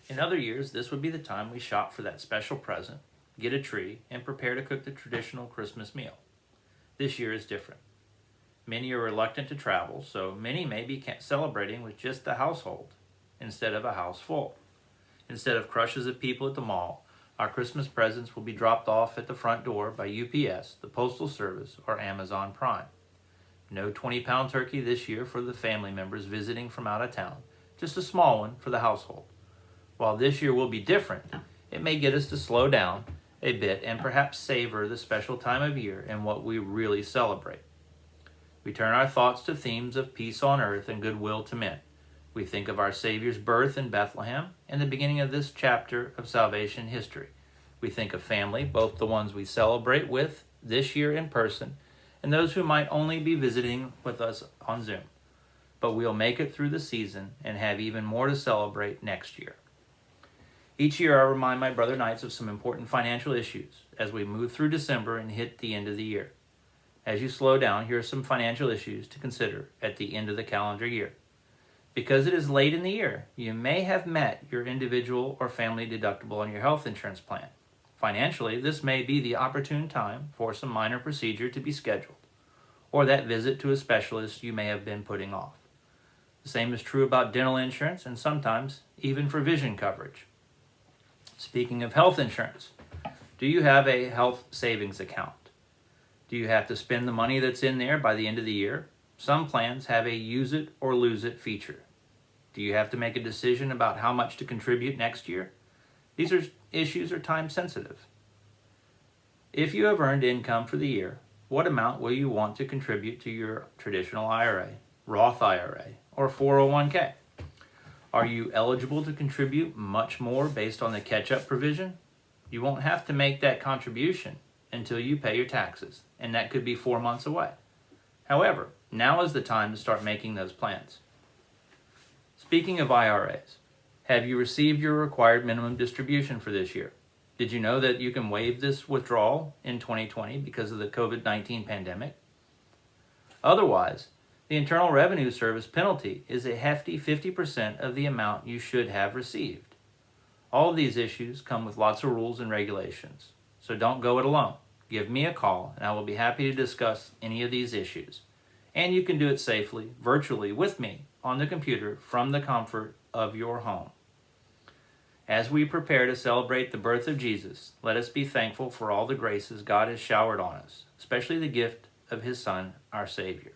In other years, this would be the time we shop for that special present, get a tree, and prepare to cook the traditional Christmas meal. This year is different. Many are reluctant to travel, so many may be celebrating with just the household instead of a house full. Instead of crushes of people at the mall, our Christmas presents will be dropped off at the front door by UPS, the Postal Service, or Amazon Prime. No 20-pound turkey this year for the family members visiting from out of town, just a small one for the household. While this year will be different, it may get us to slow down a bit and perhaps savor the special time of year and what we really celebrate. We turn our thoughts to themes of peace on earth and goodwill to men. We think of our Savior's birth in Bethlehem and the beginning of this chapter of salvation history. We think of family, both the ones we celebrate with this year in person and those who might only be visiting with us on Zoom. But we'll make it through the season and have even more to celebrate next year. Each year I remind my brother knights of some important financial issues as we move through December and hit the end of the year. As you slow down, here are some financial issues to consider at the end of the calendar year. Because it is late in the year, you may have met your individual or family deductible on your health insurance plan. Financially, this may be the opportune time for some minor procedure to be scheduled, or that visit to a specialist you may have been putting off. The same is true about dental insurance and sometimes even for vision coverage. Speaking of health insurance, do you have a health savings account? Do you have to spend the money that's in there by the end of the year? Some plans have a use it or lose it feature. Do you have to make a decision about how much to contribute next year? These issues are time sensitive. If you have earned income for the year, what amount will you want to contribute to your traditional IRA, Roth IRA, or 401k? Are you eligible to contribute much more based on the catch-up provision? You won't have to make that contribution until you pay your taxes, and that could be 4 months away. However, now is the time to start making those plans. Speaking of IRAs, have you received your required minimum distribution for this year? Did you know that you can waive this withdrawal in 2020 because of the COVID-19 pandemic? Otherwise, the Internal Revenue Service penalty is a hefty 50% of the amount you should have received. All of these issues come with lots of rules and regulations, so don't go it alone. Give me a call and I will be happy to discuss any of these issues. And you can do it safely, virtually, with me on the computer from the comfort of your home. As we prepare to celebrate the birth of Jesus, let us be thankful for all the graces God has showered on us, especially the gift of His Son, our Savior.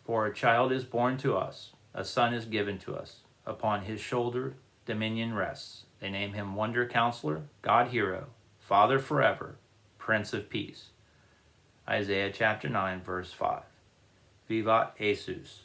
For a child is born to us, a son is given to us. Upon His shoulder dominion rests. They name Him Wonder Counselor, God Hero, Father forever, Prince of Peace. Isaiah chapter 9, verse 5. Vivat Jesus.